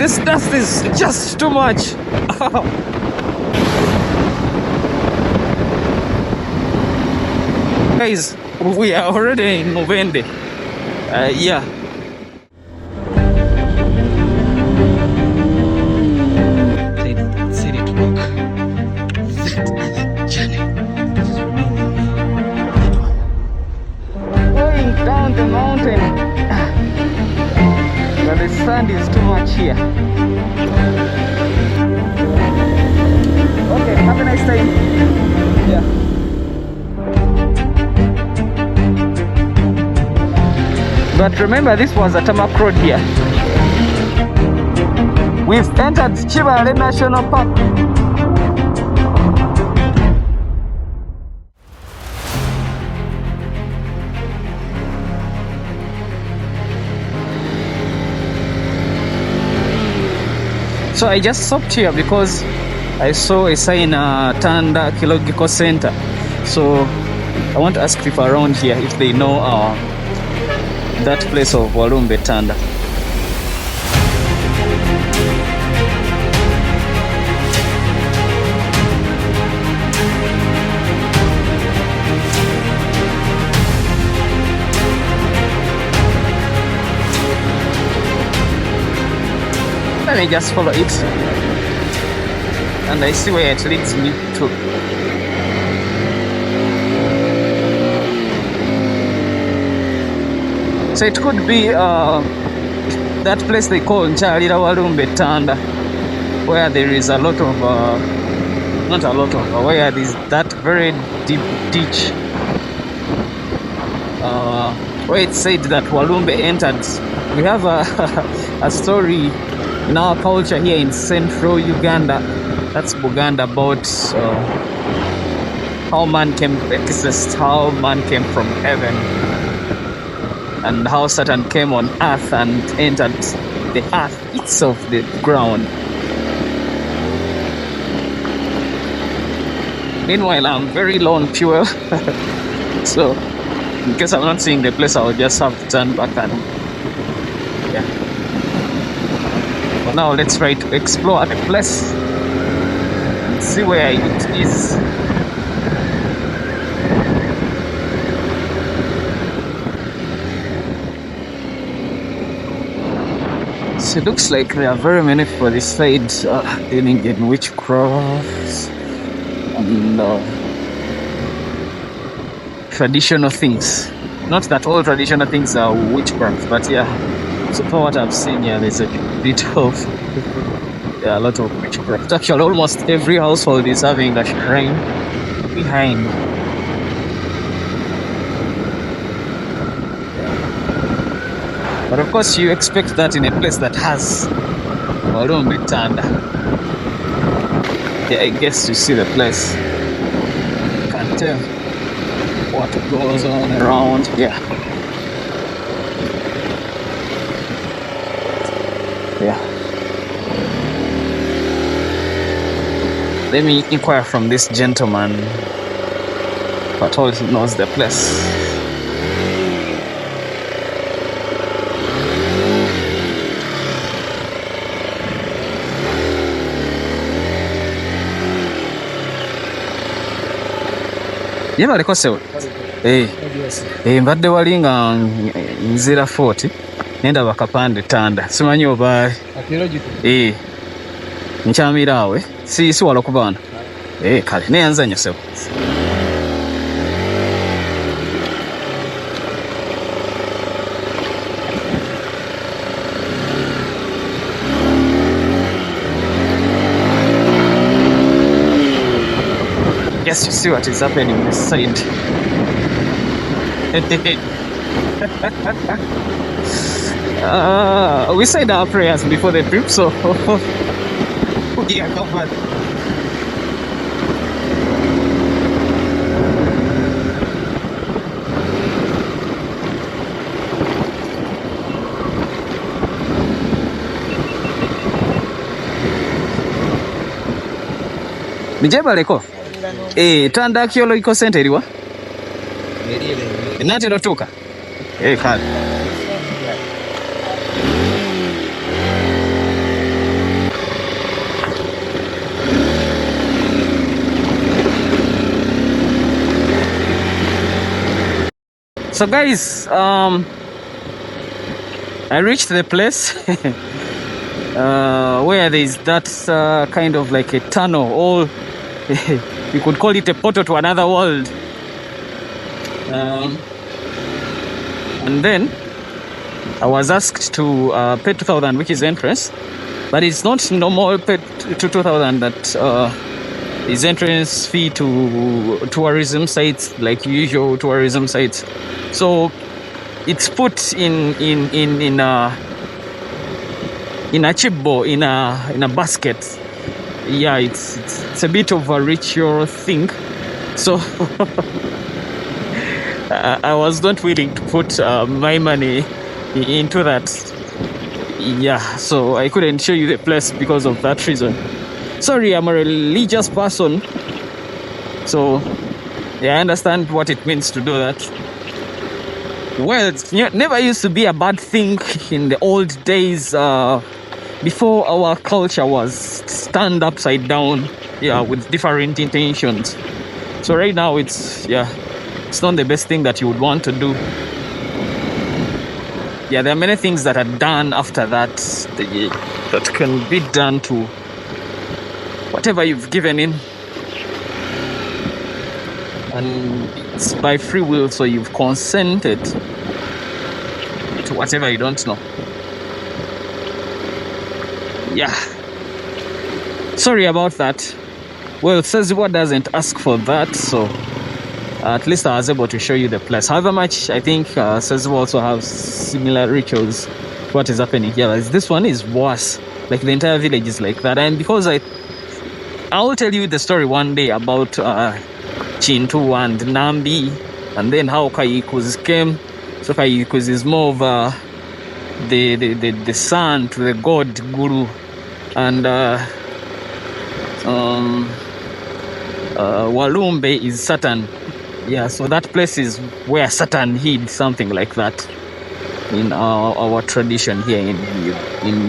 This dust is just too much. Guys, we are already in Mubande. Yeah. Going down the mountain. But the sand is too much here. Okay, have a nice time. Yeah. But remember, this was a tarmac road here. We've entered Chivale National Park. So I just stopped here because I saw a sign, Tanda Archaeological Center. So I want to ask people around here if they know that place of Walumbe Tanda. Let me just follow it and I see where it leads me to. So it could be that place they call Nchalira Walumbe Tanda, where there is a lot of, not a lot of, where there is that very deep ditch, where it said that Walumbe entered. We have a story in our culture here in central Uganda, that's Buganda, about how man came to exist, how man came from heaven, and how Satan came on earth and entered the earth itself, the ground. Meanwhile, I'm very low on fuel, so in case I'm not seeing the place, I'll just have to turn back and yeah. But now let's try to explore the place and see where it is. So it looks like there are very many for this side dealing in witchcrafts and traditional things. Not that all traditional things are witchcraft, but yeah, so far what I've seen here, there's a bit of, yeah, a lot of witchcraft. Actually, almost every household is having a shrine behind. But of course, you expect that in a place that has Walumbe Tanda. Yeah, I guess you see the place. You can tell what goes on around. Yeah. Yeah. Let me inquire from this gentleman, but all he knows the place. Ye balikosewo mbadde wali nga nzira 40 nenda bakapande Tanda simanyi oba nkyamira awe si wala kubaana kale neyanzanya sewo. Yes, you see what is happening this side. We said our prayers before the trip, so we are covered. Nijebaleko. Tanda Archaeological Center iliwa? Natero tuka? Kale. So guys, I reached the place where there is that kind of like a tunnel, or you could call it a portal to another world. And then I was asked to pay 2,000, which is entrance, but it's not normal pay to 2,000 that is entrance fee to tourism sites, like usual tourism sites. So it's put in a chipbo, in a basket. Yeah, it's a bit of a ritual thing. So I was not willing to put my money into that. Yeah, so I couldn't show you the place because of that reason. Sorry, I'm a religious person, so yeah, I understand what it means to do that. Well, it never used to be a bad thing in the old days, before our culture was turned upside down, yeah, with different intentions. So right now it's not the best thing that you would want to do. Yeah, there are many things that are done after that that can be done to whatever you've given in, and it's by free will, so you've consented to whatever you don't know. Yeah, sorry about that. Well, Sezibwa doesn't ask for that, so at least I was able to show you the place. However much I think Sezibwa also has similar rituals to what is happening here. This one is worse, like the entire village is like that. And because I'll tell you the story one day about Chintu and Nambi, and then how Kaikuz came. So Kaikuz is more of the son to the god Guru, and Walumbe is Satan. Yeah, so that place is where Satan hid, something like that, in our tradition here in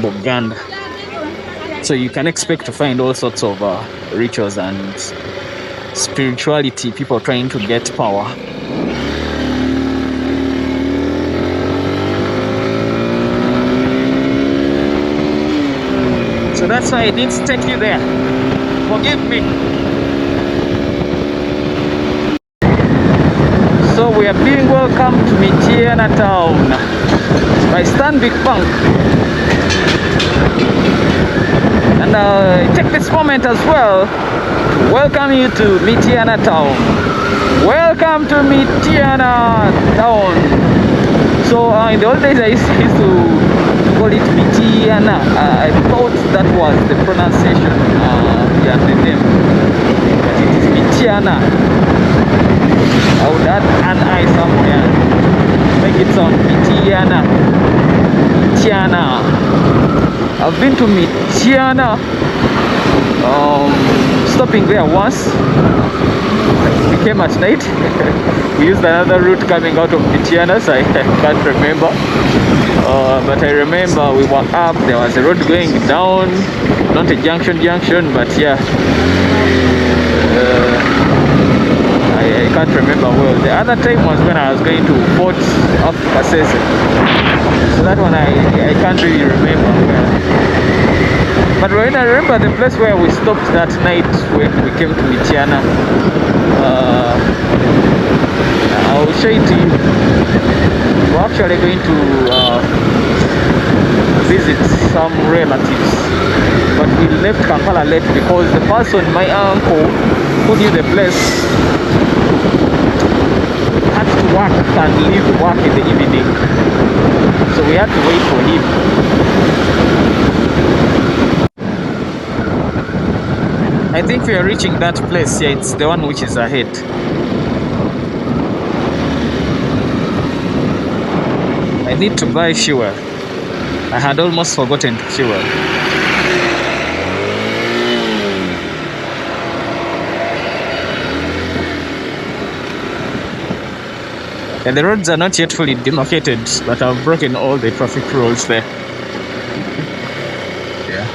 Buganda. So you can expect to find all sorts of rituals and spirituality, people trying to get power. So that's why I didn't take you there. Forgive me. So we are being welcomed to Mityana town by Stanbic Bank. And take this moment as well to welcome you to Mityana town. Welcome to Mityana town. So in the old days I used to call it Mityana. I thought that was the pronunciation, the name, but it is Mityana. I would add an I somewhere, make it sound Mityana. Mityana. I've been to Mityana, stopping there once. We came at night. We used another route coming out of Mityana, so I can't remember. But I remember we were up, there was a road going down, not a junction, but yeah. I can't remember well. The other time was when I was going to Port Africa Sese. So that one I can't really remember well. But when I remember the place where we stopped that night when we came to Mityana, I'll show it to you. We're actually going to visit some relatives, but we left Kampala late because the person, my uncle, who knew the place, had to work and leave work in the evening, so we had to wait for him. I think we are reaching that place. Yeah, it's the one which is ahead. I need to buy fuel. I had almost forgotten to fuel. And the roads are not yet fully demarcated, but I've broken all the traffic rules there. Yeah.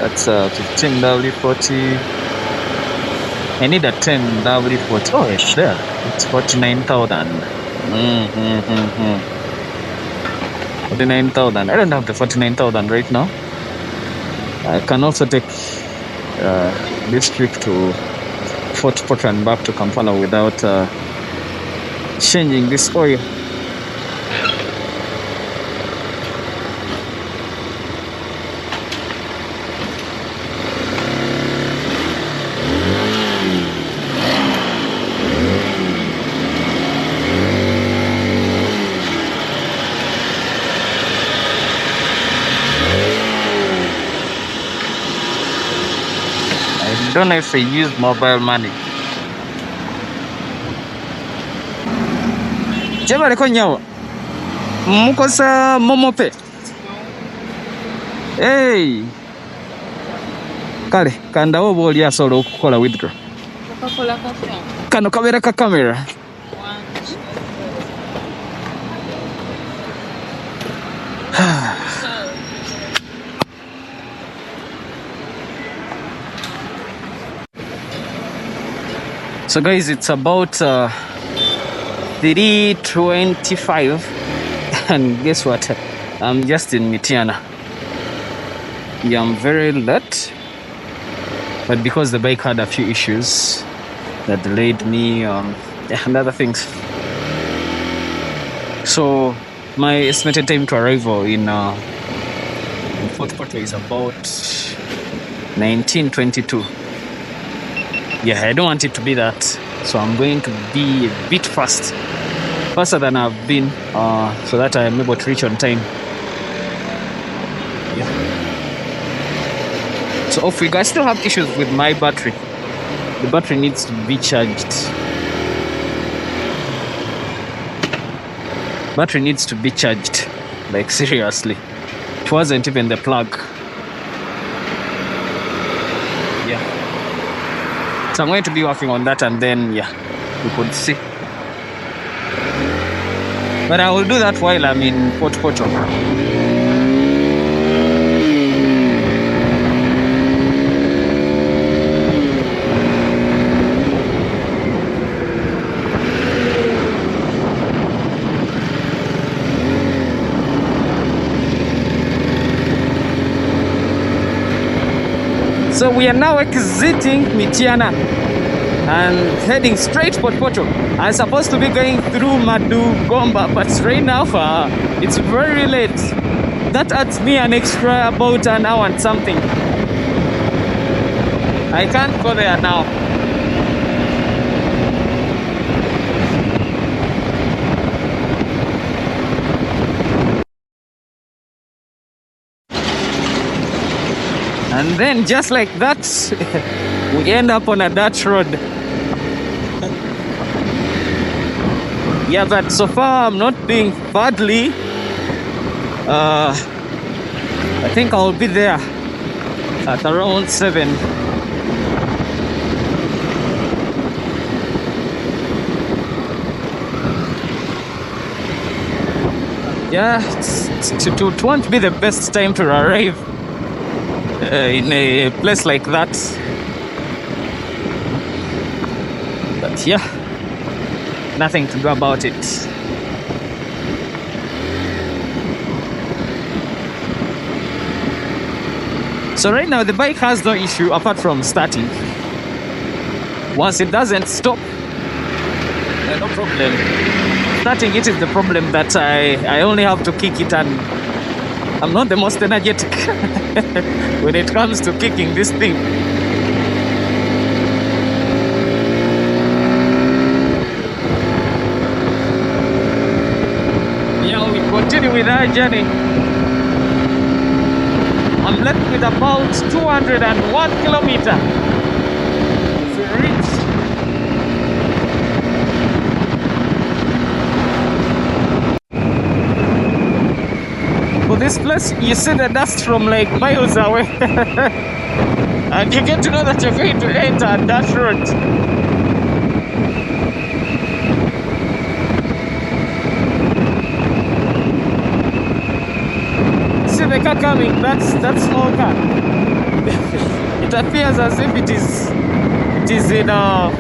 That's 15W40. I need a 10 W40. Oh, it's there. It's 49,000. 49,000. I don't have the 49,000 right now. I can also take this trip to Fort Portal and back to Kampala without changing this oil. I don't know if I use mobile money. Jebaleko nyawo mukosa momope. Hey, kale kandawo boli asobola okukola withdraw. Kano kabeera ka camera. So guys, it's about 3:25 and guess what? I'm just in Mityana. Yeah, I'm very late, but because the bike had a few issues that delayed me and other things. So my estimated time to arrival in Fort Portal is about 19:22. Yeah, I don't want it to be that, so I'm going to be a bit faster than I've been, so that I'm able to reach on time. Yeah. So off we go. I still have issues with my battery. The battery needs to be charged. Battery needs to be charged, like seriously. It wasn't even the plug. Yeah. So I'm going to be working on that, and then yeah, we could see. But I will do that while I'm in Port Portal. So we are now exiting Mityana and heading straight Port Portal. I'm supposed to be going through Madugomba, but right now it's very late. That adds me an extra about an hour and something. I can't go there now. And then just like that, we end up on a dirt road. Yeah, but so far I'm not doing badly. I think I'll be there at around 7. Yeah, it won't be the best time to arrive in a place like that. But yeah, nothing to do about it. So right now the bike has no issue apart from starting. Once it doesn't stop, no problem. Starting it is the problem, that I only have to kick it, and I'm not the most energetic when it comes to kicking this thing. Yeah, we continue with our journey. I'm left with about 201 kilometers to reach. For this place, you see the dust from like miles away. And you get to know that you're going to enter that road. See the car coming, that small car. It appears as if it it is in a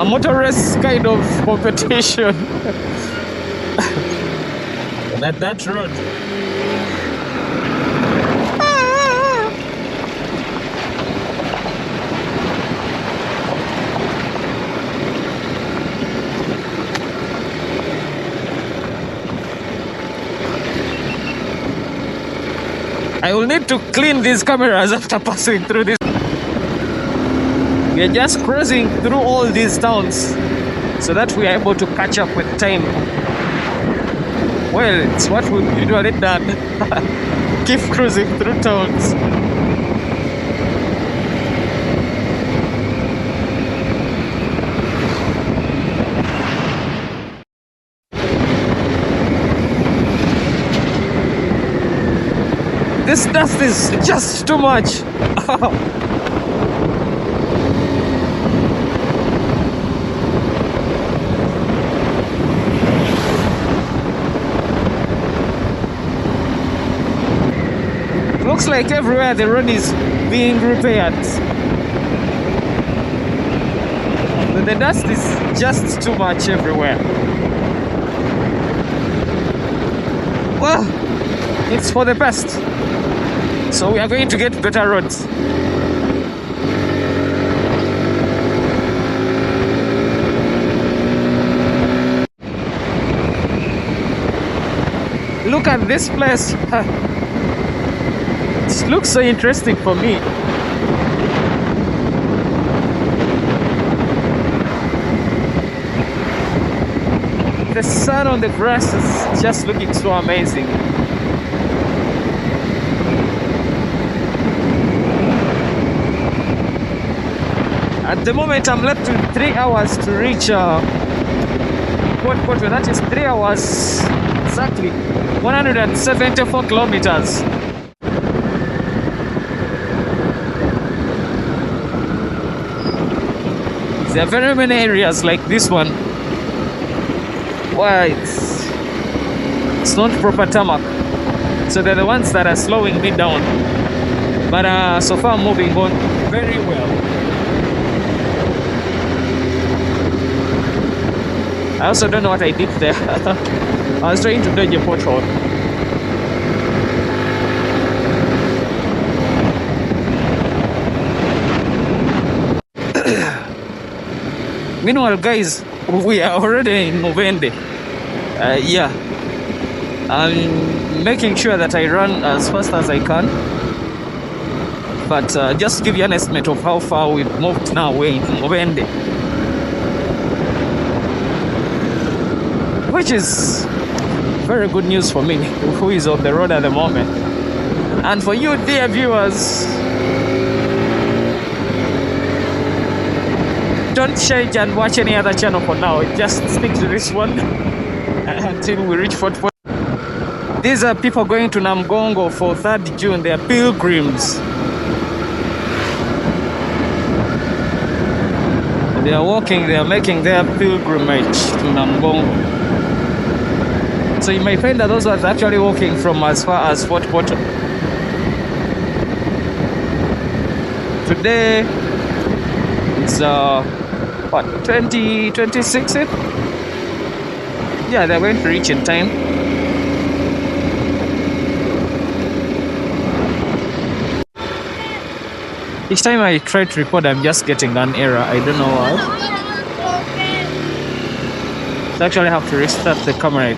motor race kind of competition. that road. I will need to clean these cameras after passing through this. We are just cruising through all these towns so that we are able to catch up with time. Well, it's what we've usually done. Keep cruising through towns. This dust is just too much. Looks like everywhere the road is being repaired. The dust is just too much everywhere. Well, it's for the best. So we are going to get better roads. Look at this place. It looks so interesting for me. The sun on the grass is just looking so amazing. At the moment, I'm left with 3 hours to reach Port. That is 3 hours exactly, 174 kilometers. There are very many areas like this one. Why it's not proper tarmac, so they're the ones that are slowing me down. But so far, I'm moving on very well. I also don't know what I did there. I was trying to dodge a pothole. Meanwhile, guys, we are already in Mubande. Yeah, I'm making sure that I run as fast as I can. But just to give you an estimate of how far we've moved now, we're in Mubande, which is very good news for me, who is on the road at the moment. And for you, dear viewers, don't change and watch any other channel for now. Just stick to this one until we reach Fort. These are people going to Namgongo for 3rd June. They are pilgrims. They are walking, they are making their pilgrimage to Namgongo. So you may find that those ones actually walking from as far as Fort Portal. Today it's 2026. Yeah, they're going to reach in time. Each time I try to record, I'm just getting an error. I don't know why. So I actually have to restart the camera.